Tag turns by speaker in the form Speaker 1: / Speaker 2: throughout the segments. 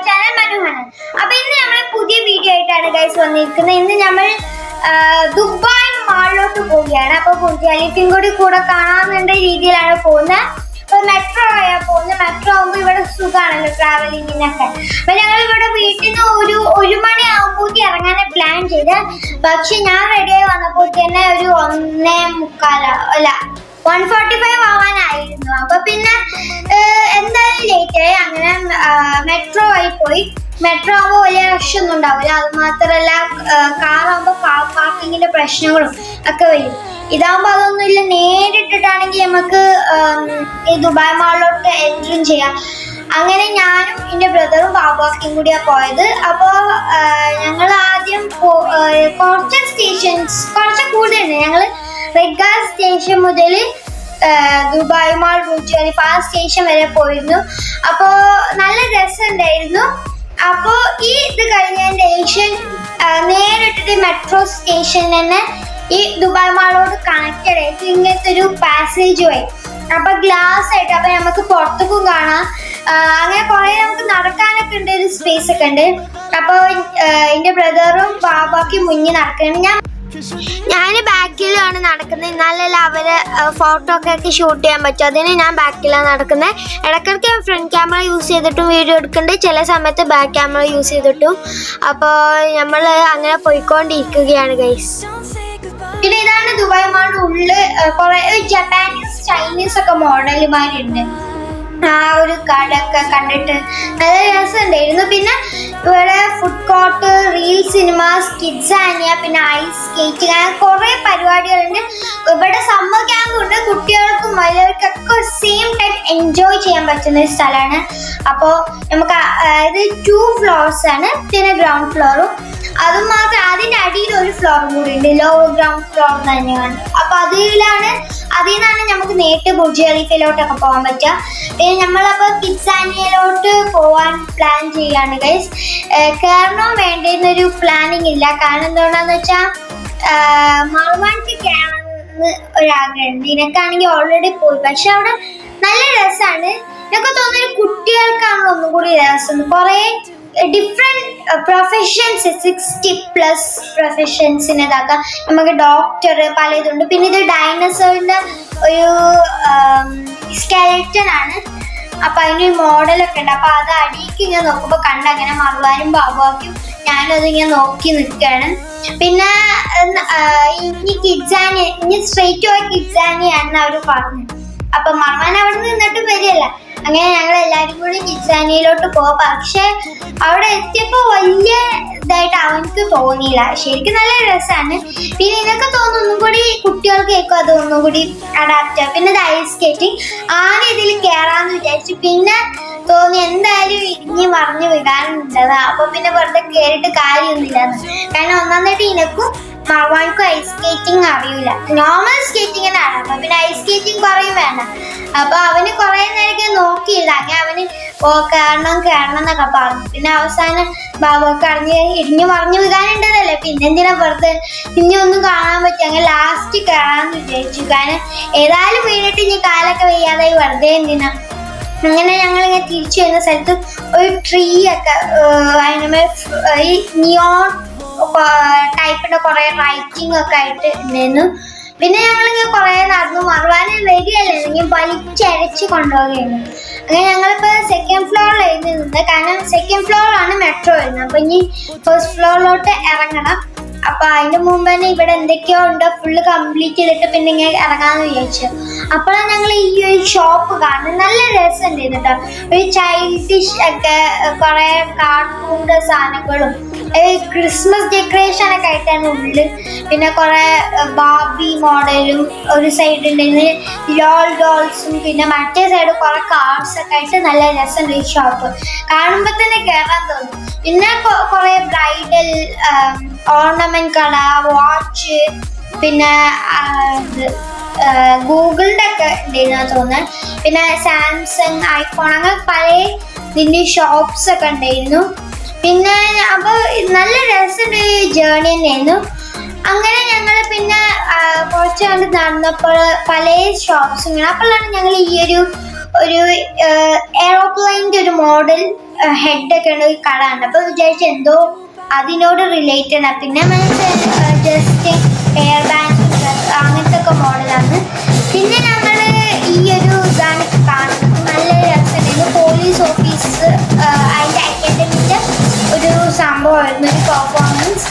Speaker 1: Channel മനുഹാണ്. അപ്പൊ ഇന്ന് നമ്മൾ പുതിയ വീഡിയോ ആയിട്ടാണ് ഗൈസ് വന്നിരിക്കുന്നത്. ഇന്ന് നമ്മൾ ദുബായ് മാളിലോട്ട് പോവുകയാണ്. അപ്പൊ കുട്ടിയാലിക്കും കൂടെ കാണാവുന്ന രീതിയിലാണ് പോകുന്നത്. അപ്പൊ മെട്രോ ആയാ പോകുന്നത്. മെട്രോ ആകുമ്പോൾ ഇവിടെ സുഖമാണല്ലോ ട്രാവലിങ്ങിനൊക്കെ. അപ്പൊ ഞങ്ങൾ ഇവിടെ വീട്ടിൽ നിന്ന് ഒരു മണി ആകുമ്പോഴേക്ക് ഇറങ്ങാൻ പ്ലാൻ ചെയ്ത്. പക്ഷെ ഞാൻ റെഡിയായി വന്നപ്പോൾ തന്നെ ഒരു 1:45 ആവാനായിരുന്നു. അപ്പൊ പിന്നെ എന്തായാലും ലേറ്റ് ആയി. അങ്ങനെ മെട്രോ ആയി പോയി. മെട്രോ ആകുമ്പോൾ വലിയ റഷ് ഒന്നും ഉണ്ടാവില്ല. അത് മാത്രമല്ല കാറാകുമ്പോൾ കാർ പാർക്കിങ്ങിന്റെ പ്രശ്നങ്ങളും ഒക്കെ വരും. ഇതാകുമ്പോൾ അതൊന്നുമില്ല. നേരിട്ടിട്ടാണെങ്കിൽ നമുക്ക് ഈ ദുബായ് മാളിലോട്ട് എൻട്രി ചെയ്യാം. അങ്ങനെ ഞാനും എൻ്റെ ബ്രദറും ബാബാക്കും കൂടിയാണ് പോയത്. അപ്പോൾ ഞങ്ങൾ ആദ്യം കുറച്ച് സ്റ്റേഷൻസ് കുറച്ച് കൂടുതലുണ്ട്. ഞങ്ങൾ റെഗാർ സ്റ്റേഷൻ മുതൽ ദുബായ് മാൾ റൂട്ട് ആ സ്റ്റേഷൻ വരെ പോയിരുന്നു. അപ്പോൾ നല്ല രസമുണ്ടായിരുന്നു. അപ്പോൾ ഈ ഇത് കഴിഞ്ഞതിൻ്റെ ശേഷം നേരിട്ടിട്ട് മെട്രോ സ്റ്റേഷൻ തന്നെ ഈ ദുബായ് മാളോട് കണക്റ്റഡ് ആയിട്ട് ഇങ്ങനത്തെ ഒരു പാസേജ് വഴി. അപ്പൊ ഗ്ലാസ് ആയിട്ട് അപ്പൊ നമുക്ക് പുറത്തേക്കും കാണാം. അങ്ങനെ കുറെ നമുക്ക് നടക്കാനൊക്കെ ഉണ്ട്, ഒരു സ്പേസ് ഒക്കെ ഉണ്ട്. അപ്പൊ എന്റെ ബ്രദറും ബാബാക്കും മുന്നിൽ നടക്കണം. ഞാൻ ബാക്കിലാണ് നടക്കുന്നത്. എന്നാലല്ല അവര് ഫോട്ടോ ഒക്കെ ഷൂട്ട് ചെയ്യാൻ പറ്റും. അതിന് ഞാൻ ബാക്കിലാണ് നടക്കുന്നത്. ഇടയ്ക്കിടയ്ക്ക് ഫ്രണ്ട് ക്യാമറ യൂസ് ചെയ്തിട്ടും വീഡിയോ എടുക്കുന്നുണ്ട്, ചില സമയത്ത് ബാക്ക് ക്യാമറ യൂസ് ചെയ്തിട്ടും. അപ്പോൾ നമ്മൾ അങ്ങനെ പോയിക്കൊണ്ടിരിക്കുകയാണ് ഗൈസ്. പിന്നെ ഇതാണ് ദുബായ് മാളിന്റെ ഉള്ളില് കുറെ ജപ്പാനീസ് ചൈനീസ് ഒക്കെ മോഡലുമാരുണ്ട്. ആ ഒരു കടയൊക്കെ കണ്ടിട്ട് നല്ല രസമുണ്ടായിരുന്നു. പിന്നെ ഇവിടെ food court, reel cinemas, kids Aniya, പിന്നെ ഐസ് സ്കേറ്റിംഗ്, അങ്ങനെ കുറെ പരിപാടികളുണ്ട്. ഇവിടെ സമ്മർ ക്യാമ്പ് ഉണ്ട്. കുട്ടികൾക്കും വലിയവർക്കൊക്കെ സെയിം ടൈം എൻജോയ് ചെയ്യാൻ പറ്റുന്ന ഒരു സ്ഥലമാണ്. അപ്പോൾ നമുക്ക് അതായത് 2 ഫ്ലോർസ് ആണ്. പിന്നെ ഗ്രൗണ്ട് ഫ്ലോറും അതും മാത്രം. അതിൻ്റെ അടിയിൽ ഒരു ഫ്ലോറും കൂടി ഉണ്ട്, ലോവർ ഗ്രൗണ്ട് ഫ്ലോർ തന്നെയാണ്. അപ്പൊ അതിൽ നിന്നാണ് നമുക്ക് നേരിട്ട് ബുർജ് ഖലീഫയിലോട്ടൊക്കെ പോകാൻ പറ്റുക. പിന്നെ നമ്മളപ്പോൾ കിഡ്സാനിയയിലോട്ട് പോകാൻ പ്ലാൻ ചെയ്യാണ് ഗൈസ്. കയറണോ വേണ്ടെന്നൊരു പ്ലാനിങ് ഇല്ല. കാരണം എന്തുകൊണ്ടാന്ന് വെച്ചാൽ മറുവാണിക്ക് കയറണമെന്ന് ഒരാഗ്രഹമുണ്ട്. ഇതിനൊക്കെയാണെങ്കിൽ ഓൾറെഡി പോയി. പക്ഷെ അവിടെ നല്ല രസമാണ്. എനിക്ക് തോന്നുന്നു കുട്ടികൾക്കാണ് ഒന്നും കൂടി രസം. കുറേ ഡിഫറെന്റ് പ്രൊഫഷൻസ്, 60+ പ്രൊഫഷൻസിന് ഇതാക്കാം. നമുക്ക് ഡോക്ടർ പലതുണ്ട്. പിന്നെ ഇത് ഡൈനോസറിന്റെ ഒരു സ്കെലറ്റൻ ആണ്. അപ്പൊ അതിനൊരു മോഡലൊക്കെ ഉണ്ട്. അപ്പൊ അത് അടിയിക്ക് ഇങ്ങനെ നോക്കുമ്പോ കണ്ടങ്ങനെ മറുവാനും ബാബുവാക്കും ഞാനും അതിങ്ങനെ നോക്കി നിൽക്കുകയാണ്. പിന്നെ ഇനി കിഡ്സാനി, ഇനി സ്ട്രെയിറ്റ് പോയ കിഡ്സാനിയാണെന്ന് അവർ പറഞ്ഞു. അപ്പൊ മറുവാൻ അവിടെ നിന്നിട്ട് വരികയല്ല. അങ്ങനെ ഞങ്ങൾ എല്ലാവരും കൂടി കിഡ്സാനിയിലോട്ട് പോവാം. പക്ഷെ അവിടെ എത്തിയപ്പോൾ വലിയ ഇതായിട്ട് അവനക്ക് തോന്നിയില്ല. ശരിക്കും നല്ല രസമാണ്. പിന്നെ ഇതൊക്കെ തോന്നുന്നു ഒന്നും കൂടി കുട്ടികൾക്ക് കേൾക്കും, അത് ഒന്നും കൂടി അഡാപ്റ്റ് ആവും. പിന്നെ ഇത് ഐസ് സ്കേറ്റിംഗ് ആണ്. ഇതിൽ കയറാന്ന് വിചാരിച്ചു. പിന്നെ തോന്നി എന്തായാലും ഇനി മറിഞ്ഞു വിടാനുണ്ടത്. അപ്പൊ പിന്നെ വെറുതെ കയറിയിട്ട് കാര്യമൊന്നുമില്ലാന്ന്. കാരണം ഒന്നാമതായിട്ട് ഇനക്കും മറുവാനിക്കും ഐസ് സ്കേറ്റിംഗ് അറിയില്ല. നോർമൽ സ്കേറ്റിംഗ് തന്നെയാണ്. അപ്പൊ പിന്നെ ഐസ് സ്കേറ്റിംഗ് പറയും വേണ്ട. അപ്പൊ അവന് കുറെ നേരം നോക്കിയില്ല. അങ്ങനെ അവന് കയറണം എന്നൊക്കെ പറഞ്ഞു. പിന്നെ അവസാനം ബാബൊക്കെ ഇടിഞ്ഞു മറിഞ്ഞു വീഴാനുണ്ടതല്ലേ, പിന്നെ എന്തിനാ വെറുതെ ഇനി ഒന്നും കാണാൻ പറ്റും. അങ്ങനെ ലാസ്റ്റ് കയറാന്ന് വിചാരിച്ചു. കാരണം ഏതായാലും വീണിട്ട് ഇനി കാലൊക്കെ വയ്യാതായി വെറുതെ എന്തിനാ. അങ്ങനെ ഞങ്ങളിങ്ങനെ തിരിച്ചു വരുന്ന സ്ഥലത്ത് ഒരു ട്രീ ഒക്കെ അതിനുമേൽ ഈ നിയോൺ ടൈപ്പിന്റെ കുറെ റൈറ്റിംഗ് ഒക്കെ ആയിട്ട് ഉണ്ടായിരുന്നു. പിന്നെ ഞങ്ങളിങ്ങനെ കുറെ നടന്നു. മറുവാനും വരികയല്ലേ, ഇങ്ങനെ വലിച്ചരച്ച് കൊണ്ടുപോവുകയാണ്. അങ്ങനെ ഞങ്ങളിപ്പോ 2nd ഫ്ലോറിലായിരുന്നു നിന്നത്. കാരണം 2nd ഫ്ലോറിലാണ് മെട്രോ വരുന്നത്. അപ്പൊ ഇനി 1st ഫ്ലോറിലോട്ട് ഇറങ്ങണം. അപ്പൊ അതിന്റെ മുമ്പ് തന്നെ ഇവിടെ എന്തൊക്കെയോ ഉണ്ട്, ഫുള്ള് കംപ്ലീറ്റ് ചെയ്തിട്ട് പിന്നെ ഇങ്ങനെ ഇറങ്ങാന്ന് വിചാരിച്ചു. അപ്പോഴാണ് ഞങ്ങൾ ഈ ഒരു ഷോപ്പ് കാണുന്നത്. നല്ല രസമുണ്ട് കേട്ടോ. ഒരു ചൈൽഡിഷ് ഒക്കെ കുറെ കാർട്ടൂണിന്റെ സാധനങ്ങളും ക്രിസ്മസ് ഡെക്കറേഷൻ ഒക്കെ ആയിട്ടാണ് ഉള്ളിൽ. പിന്നെ കുറെ ബാർബി മോഡലും ഒരു സൈഡ് ഉണ്ടെങ്കിൽ ലോൾ ഡോൾസും, പിന്നെ മറ്റേ സൈഡ് കുറെ കാർഡ്സ് ഒക്കെ ആയിട്ട് നല്ല രസമുണ്ട് ഈ ഷോപ്പ്. കാണുമ്പോൾ തന്നെ കയറാൻ തോന്നും. പിന്നെ കുറെ ബ്രൈഡൽ ഓർണമെന്റ് കട, വാച്ച്, പിന്നെ ഗൂഗിളിന്റെ ഒക്കെ ഉണ്ടായിരുന്നു തോന്നുന്നത്. പിന്നെ സാംസങ്, ഐഫോൺ, അങ്ങനെ പല ഇതിന്റെ ഷോപ്സ് ഒക്കെ ഉണ്ടായിരുന്നു. പിന്നെ അപ്പൊ നല്ല രസമുണ്ട് ജേർണി തന്നെയായിരുന്നു. അങ്ങനെ ഞങ്ങൾ പിന്നെ കുറച്ച് കണ്ട് നടന്നപ്പോൾ പല ഷോപ്സും. അപ്പോഴാണ് ഞങ്ങൾ ഈ ഒരു എയറോപ്ലെയിൻ്റെ ഒരു മോഡൽ ഹെഡൊക്കെ ഉള്ള ഒരു കട ഉണ്ട്. അപ്പോൾ വിചാരിച്ചു എന്തോ അതിനോട് റിലേറ്റഡ് ആണ്. പിന്നെ ജസ്റ്റ് എയർ ബാഗ് അങ്ങനത്തെ ഒക്കെ മോഡലാണ്. പിന്നെ ഞങ്ങൾ ഈ ഒരു ഇതാണ് കാണുന്നത്. നല്ല രസമായിരുന്നു. പോലീസ് ഓഫീസ് അതിൻ്റെ അക്കാഡമിൻ്റെ ഒരു സംഭവമായിരുന്നു, ഒരു പെർഫോമൻസ്.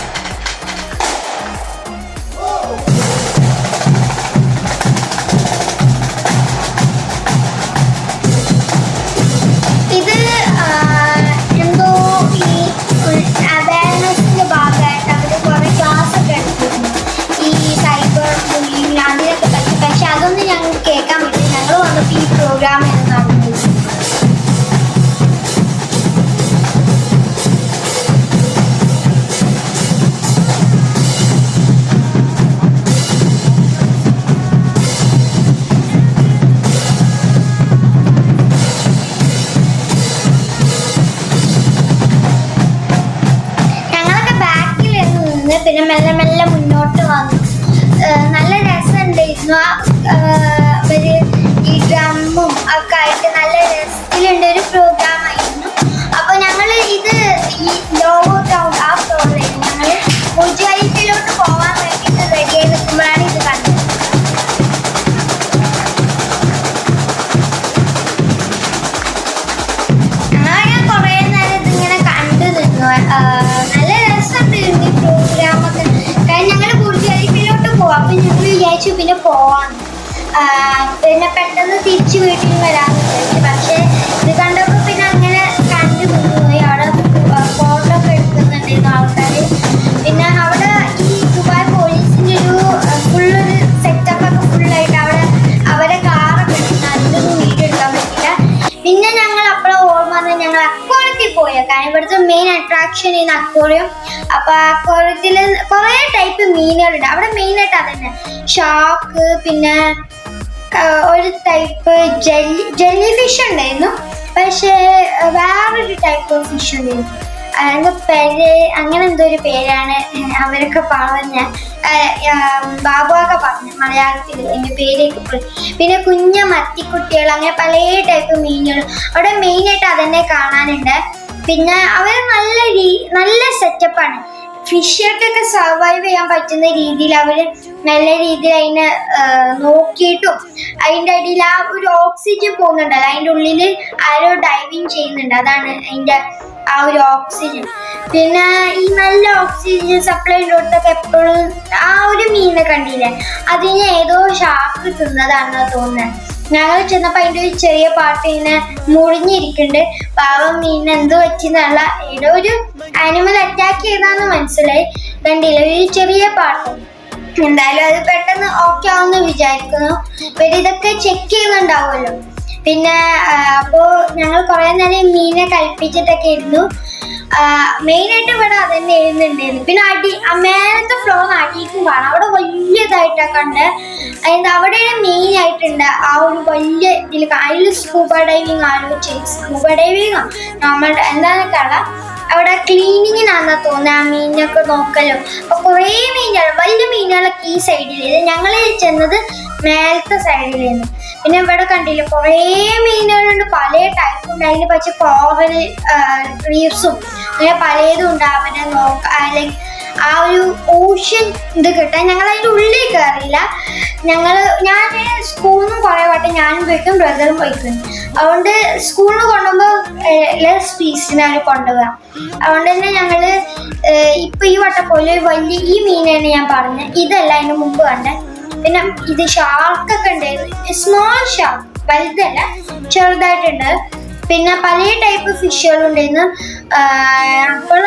Speaker 1: ഇത് എന്തോ ഈ അവയർനെസ്സിൻ്റെ ഭാഗമായിട്ട് അവർ കുറേ ക്ലാസ്സൊക്കെ എടുത്തിരുന്നു ഈ സൈബർ ബുള്ളിങ് അതിനൊക്കെ പറ്റി. പക്ഷെ അതൊന്നും ഞങ്ങൾക്ക് കേൾക്കാൻ പറ്റില്ല. ഞങ്ങൾ വന്നപ്പോൾ ഈ പ്രോഗ്രാം നടന്നത്. പിന്നെ മെല്ലെ മെല്ലെ മുന്നോട്ട് വന്നു. നല്ല രസമുണ്ടായിരുന്നു. ഒരു ഈ ഡ്രമ്മും ഒക്കെ ആയിട്ട് നല്ല രസത്തിലുണ്ട് ഒരു പ്രോഗ്രാം ആയിരുന്നു. അപ്പോൾ ഞങ്ങൾ ഇത് ഈ ലോഗോ ടൗൺ ആ ഫ്ലോറിലായിരുന്നു. ഞങ്ങൾ മുജാഹിദിലോട്ട് പോകാൻ വേണ്ടിയിട്ട് റെഡിയായി നിൽക്കുമ്പോഴാണ് ഇത് കണ്ടത്. ഞാൻ കുറേ നേരം ഇതിങ്ങനെ കണ്ടു നിന്നു. നല്ല രസമുണ്ടായിരുന്നു ഈ പ്രോഗ്രാമൊക്കെ. കാരണം ഞങ്ങൾ ബുർജ് പോവാം. അപ്പം ഞങ്ങൾ വിചാരിച്ചു പിന്നെ പോവാന്ന്. പിന്നെ പെട്ടെന്ന് തിരിച്ച് വീട്ടിൽ വരാമെന്ന് വിചാരിച്ചു. പക്ഷേ ഇത് കണ്ടപ്പോൾ പിന്നെ അങ്ങനെ കണ്ടു നിന്നുപോയി. അവിടെ ഫോട്ടോ ഒക്കെ എടുക്കുന്നുണ്ടായിരുന്നു ആൾക്കാർ. പിന്നെ അവിടെ ഈ ദുബായ് പോലീസിൻ്റെ ഒരു ഫുള്ളൊരു സെറ്റപ്പൊക്കെ ഫുള്ളായിട്ട് അവിടെ അവരെ കാറൊക്കെ എടുക്കുന്നു. അതിലൊന്നും വീഡിയോ എടുക്കാൻ പറ്റില്ല. പിന്നെ ഞങ്ങൾ അപ്പോഴും ഓർമ്മ വന്ന് ഞങ്ങൾ അക്വാറിയത്തിൽ പോയ. കാരണം ഇവിടുത്തെ മെയിൻ അട്രാക്ഷൻ ഈ അക്വാറിയം. അപ്പോൾ അക്വാറിയത്തിൽ കുറേ ടൈപ്പ് മീനുകളുണ്ട്. അവിടെ മെയിനായിട്ട് അതന്നെ ഷാർക്ക്, പിന്നെ ഒരു ടൈപ്പ് ജെല്ലി ഫിഷ് ഉണ്ടായിരുന്നു. പക്ഷേ വേറൊരു ടൈപ്പ് ഫിഷ് ഉണ്ടായിരുന്നു. അതിൻ്റെ പേര് അങ്ങനെ എന്തോ ഒരു പേരാണ് അവരൊക്കെ പറഞ്ഞ ബാബുവൊക്കെ പറഞ്ഞു മലയാളത്തിൽ എൻ്റെ പേരൊക്കെ പോയി. പിന്നെ കുഞ്ഞ മത്തിക്കുട്ടികൾ, അങ്ങനെ പല ടൈപ്പ് മീനുകൾ അവിടെ മെയിനായിട്ട് അതന്നെ കാണാനുണ്ട്. പിന്നെ അവർ നല്ല സെറ്റപ്പാണ്. ഫിഷർക്കൊക്കെ സർവൈവ് ചെയ്യാൻ പറ്റുന്ന രീതിയിൽ അവർ നല്ല രീതിയിൽ അതിനെ നോക്കിയിട്ടും അതിൻ്റെ അടിയിൽ ആ ഒരു ഓക്സിജൻ പോകുന്നുണ്ടല്ലോ, അതിൻ്റെ ഉള്ളിൽ ആരോ ഡൈവിങ് ചെയ്യുന്നുണ്ട്. അതാണ് അതിൻ്റെ ആ ഒരു ഓക്സിജൻ. പിന്നെ ഈ നല്ല ഓക്സിജൻ സപ്ലൈ ഉള്ളിടത്തൊക്കെ എപ്പോഴും ആ ഒരു മീനിനെ കണ്ടില്ലേ, അതിനെ ഏതോ ഷാർക്ക് തിന്നതാണെന്നാണ് തോന്നുന്നത്. ഞങ്ങൾ ചെന്നപ്പോൾ അതിൻ്റെ ഒരു ചെറിയ പാട്ട് ഇങ്ങനെ മുറിഞ്ഞിരിക്കുന്നുണ്ട്. പാവം മീനിന് എന്ത് പറ്റിയെന്നുള്ള ഏതോ ഒരു ആനിമൽ അറ്റാക്ക് ചെയ്താന്ന് മനസ്സിലായി. കണ്ടില്ല ഒരു ചെറിയ പാട്ട്. എന്തായാലും അത് പെട്ടെന്ന് ഓക്കെ ആവുമെന്ന് വിചാരിക്കുന്നു. പിന്നെ ഇതൊക്കെ ചെക്ക് ചെയ്യുന്നുണ്ടാവുമല്ലോ. പിന്നെ അപ്പോൾ ഞങ്ങൾ കുറേ നേരം മീനെ കളിപ്പിച്ചിട്ടൊക്കെ ഇരുന്നു. മെയിനായിട്ട് ഇവിടെ അതന്നെ എഴുതുന്നുണ്ടായിരുന്നു. പിന്നെ മേലത്തെ ഫ്ലോർ അടിയിക്കും കാണാം. അവിടെ വലിയതായിട്ടൊക്കെ ഉണ്ട്. അതിൻ്റെ അവിടെ മെയിനായിട്ടുണ്ട് ആ ഒരു വലിയ ഇതിൽ അതിൽ സ്കൂബ ഡൈവിങ് ആലോചിച്ച്. സ്കൂബ ഡൈവിങ് നമ്മളുടെ എന്താണെന്നൊക്കെ അറിയാം. അവിടെ ക്ലീനിങ്ങിനാണെന്നാ തോന്നുന്നത്. ആ മീനിനൊക്കെ നോക്കല്ലോ. അപ്പോൾ കുറേ മീനുകൾ, വലിയ മീനുകളൊക്കെ ഈ സൈഡിൽ. ഞങ്ങൾ ചെന്നത് മേലത്തെ സൈഡിലായിരുന്നു. പിന്നെ ഇവിടെ കണ്ടില്ല കുറേ മീനുകളുണ്ട്, പല ടൈപ്പുണ്ട്. അതിന് പക്ഷേ കോറൽ റീഫ്സും അങ്ങനെ പലതും ഉണ്ട്. അവരെ ലൈക്ക് ആ ഒരു ഓഷ്യൻ ഇത് കിട്ടാൻ ഞങ്ങൾ അതിൻ്റെ ഉള്ളിൽ കയറിയില്ല. ഞാൻ സ്കൂളിൽ നിന്ന് കുറേ വട്ടം ഞാനും പോയിക്കും ബ്രദറും പോയിക്കും. അതുകൊണ്ട് സ്കൂളിൽ നിന്ന് കൊണ്ടുപോകുമ്പോൾ ലെസ് പീസിനാണ് കൊണ്ടുപോകാം. അതുകൊണ്ട് തന്നെ ഞങ്ങൾ ഇപ്പം ഈ വട്ടം പോലെ വലിയ ഈ മീനാണ് ഞാൻ പറഞ്ഞത്. ഇതല്ല അതിന് മുമ്പ് കണ്ടത്. പിന്നെ ഇത് ഷാർക്കൊക്കെ ഉണ്ടായിരുന്നു. സ്മോൾ ഷാർക്ക്, വലുതല്ല, ചെറുതായിട്ടുണ്ട്. പിന്നെ പല ടൈപ്പ് ഫിഷുകളുണ്ടായിരുന്നു. അപ്പോൾ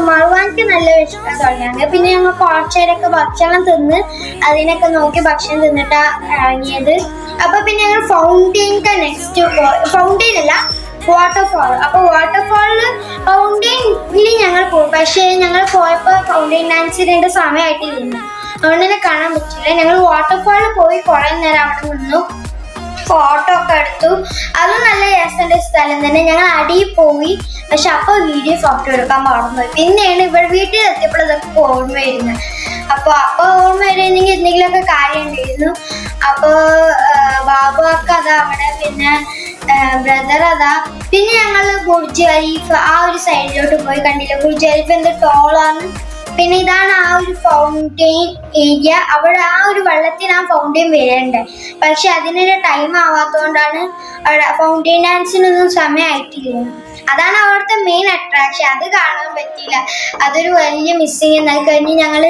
Speaker 1: മറുവാനിക്ക് നല്ല വിശക്കാൻ തുടങ്ങിയാണ്. പിന്നെ ഞങ്ങൾ കുറച്ചേരൊക്കെ ഭക്ഷണം തിന്ന് അതിനൊക്കെ നോക്കി ഭക്ഷണം തിന്നിട്ടാണ് ഇറങ്ങിയത്. അപ്പോൾ പിന്നെ ഞങ്ങൾ ഫൗണ്ടെയിൻക്ക് നെക്സ്റ്റ് ഫൗണ്ടെയിൻ അല്ല വാട്ടർഫാൾ. അപ്പോൾ ഫൗണ്ടെയിനിൽ ഞങ്ങൾ പോയി. പക്ഷേ ഞങ്ങൾ പോയപ്പോൾ ഫൗണ്ടെയിൻ ഡാൻസിൻ്റെ സമയമായിട്ടില്ല, അതുകൊണ്ട് തന്നെ കാണാൻ പറ്റില്ല. ഞങ്ങൾ വാട്ടർഫാളിൽ പോയി കുറേ നേരം അവിടെ നിന്നു, ഫോട്ടോ ഒക്കെ എടുത്തു. അതും നല്ല രസമുള്ള സ്ഥലം തന്നെ. ഞങ്ങൾ അടിയിൽ പോയി. പക്ഷെ അപ്പോൾ വീഡിയോ ഫോട്ടോ എടുക്കാൻ മറന്നുപോയി. പിന്നെയാണ് ഇവിടെ വീട്ടിൽ എത്തിയപ്പോൾ ഇതൊക്കെ ഓർമ്മ വരുന്നത്. അപ്പോൾ ഓർമ്മ വരുന്നെങ്കിൽ എന്തെങ്കിലുമൊക്കെ കാര്യം ഉണ്ടായിരുന്നു. അപ്പോൾ ബാബുവൊക്കെ അത് അവിടെ പിന്നെ ബ്രദർ അതാ. പിന്നെ ഞങ്ങൾ ബുർജ് ഖലീഫ ആ ഒരു സൈഡിലോട്ട് പോയി. കണ്ടില്ല ബുർജ് ഖലീഫ എന്ത് ടോളാണ്. പിന്നെ ഇതാണ് ആ ഒരു ഫൗണ്ടെയിൻ ഏരിയ. അവിടെ ആ ഒരു വെള്ളത്തിന് ആ ഫൗണ്ടെയിൻ വരേണ്ടത്, പക്ഷെ അതിനൊരു ടൈം ആവാത്തതുകൊണ്ടാണ് അവിടെ ഫൗണ്ടെയിൻ ഡാൻസിനൊന്നും സമയമായിട്ടില്ല. അതാണ് അവിടുത്തെ മെയിൻ അട്രാക്ഷൻ. അത് കാണാൻ പറ്റിയില്ല, അതൊരു വലിയ മിസ്സിങ്. എന്നാൽ കഴിഞ്ഞ് ഞങ്ങൾ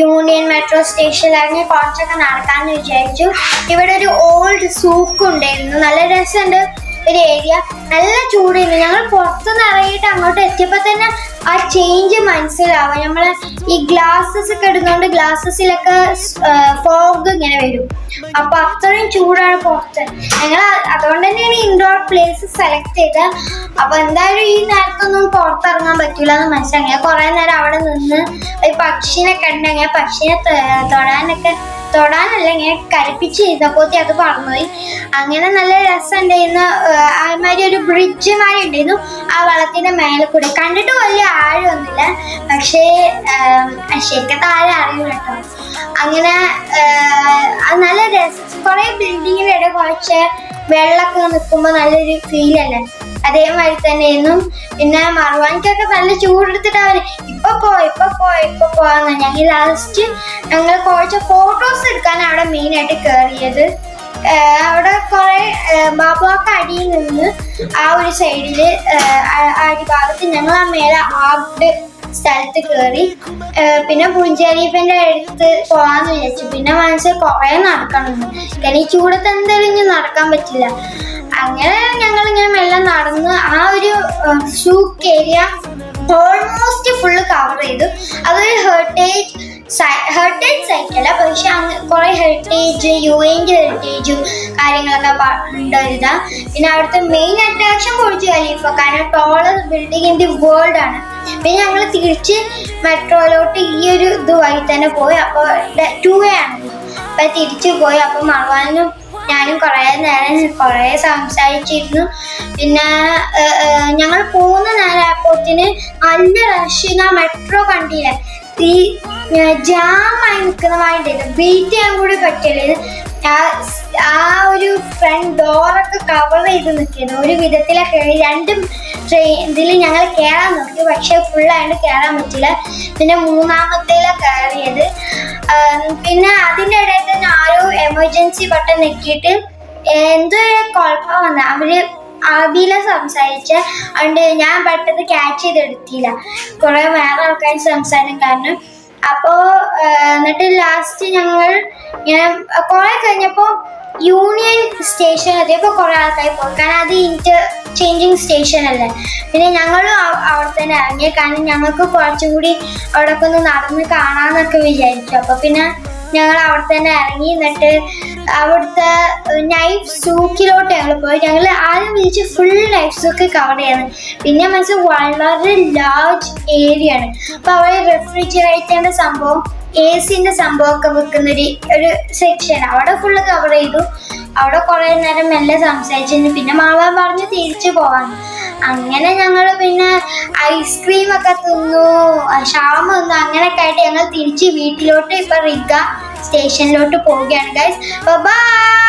Speaker 1: യൂണിയൻ മെട്രോ സ്റ്റേഷനിൽ ഇറങ്ങി കുറച്ചൊക്കെ നടക്കാമെന്ന് വിചാരിച്ചു. ഇവിടെ ഒരു ഓൾഡ് സൂക്ക് ഉണ്ടായിരുന്നു, നല്ല രസമുണ്ട് ഒരു ഏരിയ. നല്ല ചൂടായിരുന്നു. ഞങ്ങൾ പുറത്തുനിന്ന് ഇറങ്ങിയിട്ട് അങ്ങോട്ട് എത്തിയപ്പോൾ തന്നെ ആ ചേഞ്ച് മനസ്സിലാവും. നമ്മൾ ഈ ഗ്ലാസ്സസ് ഒക്കെ ഇടുന്നതുകൊണ്ട് ഗ്ലാസ്സസിലൊക്കെ ഫോഗ് ഇങ്ങനെ വരും. അപ്പൊ അത്രയും ചൂടാണ് പുറത്ത്. ഞങ്ങൾ അതുകൊണ്ട് തന്നെയാണ് ഇൻഡോർ പ്ലേസ് സെലക്ട് ചെയ്തത്. അപ്പൊ എന്തായാലും ഈ നേരത്തൊന്നും പുറത്തിറങ്ങാൻ പറ്റൂല എന്ന് മനസ്സിലാക്കി. കുറെ നേരം അവിടെ നിന്ന് ഒരു പക്ഷിനെ കണ്ടെങ്കിൽ പക്ഷിനെ തൊടാനല്ല ഇങ്ങനെ കരിപ്പിച്ച് ചെയ്തപ്പോഴത്തേ അത് പറന്നുപോയി. അങ്ങനെ നല്ല രസം ഉണ്ടായിരുന്നു. അതുമാതിരി ഒരു ബ്രിഡ്ജ് മാതിരി ഉണ്ടായിരുന്നു ആ വെള്ളത്തിന്റെ മേലെ കൂടെ. കണ്ടിട്ട് വലിയ ആഴമൊന്നുമില്ല, പക്ഷേ ശരിക്കത്തെ ആഴം അറിയില്ല കേട്ടോ. അങ്ങനെ നല്ല രസം. കുറെ ബിൽഡിങ്ങിനിടെ കുറച്ച് വെള്ളമൊക്കെ നിൽക്കുമ്പോൾ നല്ലൊരു ഫീലല്ലേ, അതേമാതിരി തന്നെയായിരുന്നു. പിന്നെ മറുവാനിക്കൊക്കെ നല്ല ചൂടെടുത്തിട്ട് അവര് ഇപ്പൊ പോവാന്ന്. ഞങ്ങൾ ലാസ്റ്റ് ഞങ്ങൾ കുറച്ച് ഫോട്ടോസ് എടുക്കാൻ അവിടെ മെയിൻ ആയിട്ട് കയറിയത്. അവിടെ കുറെ ബാബുവാക്ക് അടിയിൽ നിന്ന് ആ ഒരു സൈഡില് അടിഭാഗത്ത് ഞങ്ങൾ ആ മേലെ ആർട്ട് സ്ഥലത്ത് കയറി. പിന്നെ ബുർജ് ഖലീഫിന്റെ അടുത്ത് പോവാന്ന് വിചാരിച്ചു. പിന്നെ മനസ്സിൽ കുറെ നടക്കണമെന്ന്, കാരണം ഈ ചൂടത്ത് എന്തായാലും ഇനി നടക്കാൻ പറ്റില്ല. അങ്ങനെ ഞങ്ങൾ ഇങ്ങനെ മെല്ലെ നടന്ന് ആ ഒരു souk area almost full cover ചെയ്തു. അതൊരു ഹെറിറ്റേജ് സൈറ്റ് അല്ല, പക്ഷെ കുറെ ഹെറിറ്റേജ് ഹെറിറ്റേജും കാര്യങ്ങളൊക്കെ ഉണ്ടായിരുന്ന. പിന്നെ അവിടുത്തെ മെയിൻ അട്രാക്ഷൻ ബുർജ് ഖലീഫ, കാരണം tallest building in the world ആണ്. പിന്നെ ഞങ്ങൾ തിരിച്ച് മെട്രോയിലോട്ട് ഈ ഒരു ഇത് വഴി തന്നെ പോയി. അപ്പോൾ 2A ആണ്. അപ്പം തിരിച്ചു പോയി. അപ്പം മറവാനും ഞാനും കുറേ നേരം കുറേ സംസാരിച്ചിരുന്നു. പിന്നെ ഞങ്ങൾ പോകുന്ന നേരപ്പോത്തിന് നല്ല റഷ്. ആ മെട്രോ കണ്ടില്ല, ഈ ജാമായി നിൽക്കുന്നതായിട്ടുണ്ടായിരുന്നു. ബീറ്റ് ചെയ്യാൻ കൂടി പറ്റില്ല. ആ ഒരു ഫ്രണ്ട് ഡോറൊക്കെ കവർ ചെയ്ത് നിൽക്കുന്നു. ഒരു വിധത്തിലൊക്കെ രണ്ടും ഇതിൽ ഞങ്ങൾ കയറാൻ നോക്കി, പക്ഷെ ഫുള്ളായിട്ട് കയറാൻ പറ്റില്ല. പിന്നെ മൂന്നാമത്തേലാണ് കയറിയത്. പിന്നെ അതിൻ്റെ ഇടയിൽ തന്നെ ആരോ എമർജൻസി ബട്ടൺ നെക്കിയിട്ട് എന്തോ കുഴപ്പം വന്ന അവര് അറബിയില സംസാരിച്ച, അതുകൊണ്ട് ഞാൻ പെട്ടെന്ന് ക്യാച്ച് ചെയ്തെടുത്തില്ല. കുറെ വേറെ ആൾക്കാർ സംസാരം കാരണം. അപ്പോ എന്നിട്ട് ലാസ്റ്റ് ഞങ്ങൾ ഇങ്ങനെ കുറെ കഴിഞ്ഞപ്പോൾ യൂണിയൻ സ്റ്റേഷൻ എത്തിയപ്പോൾ കുറെ ആൾക്കാർ പോയി, കാരണം അത് ഇന്റർചേഞ്ചിങ് സ്റ്റേഷൻ അല്ലേ. പിന്നെ ഞങ്ങളും അവിടെ തന്നെ ഇറങ്ങി, കാരണം ഞങ്ങൾക്ക് കുറച്ചും കൂടി അവിടെയൊക്കെ ഒന്ന് നടന്ന് കാണാന്നൊക്കെ വിചാരിച്ചു. അപ്പൊ പിന്നെ ഞങ്ങൾ അവിടെ തന്നെ ഇറങ്ങി. എന്നിട്ട് അവിടുത്തെ നൈഫ് സൂക്കിലോട്ട് ഞങ്ങൾ പോയി. ഞങ്ങൾ ആദ്യം വിളിച്ച് ഫുൾ നൈഫ് സൂക്ക് കവർ ചെയ്യണം. പിന്നെ മനസ്സിൽ വളരെ ലാർജ് ഏരിയ ആണ്. അപ്പൊ അവിടെ റെഫ്രിജറേറ്ററിന്റെ സംഭവം, AC-ന്റെ സംഭവമൊക്കെ വെക്കുന്ന ഒരു സെക്ഷൻ അവിടെ ഫുള്ള് കവർ ചെയ്തു. അവിടെ കുറെ നേരം മെല്ലെ സംസാരിച്ചിരുന്നു. പിന്നെ മാവാൻ പറഞ്ഞ് തിരിച്ചു പോവാൻ. അങ്ങനെ ഞങ്ങൾ പിന്നെ ഐസ്ക്രീം ഒക്കെ തിന്നു, ഷാമ തിന്നു. അങ്ങനെയൊക്കെ ആയിട്ട് ഞങ്ങൾ തിരിച്ച് വീട്ടിലോട്ട് ഇപ്പൊ റിഗ സ്റ്റേഷനിലോട്ട് പോവുകയാണ് ഗൈസ്. ബൈ.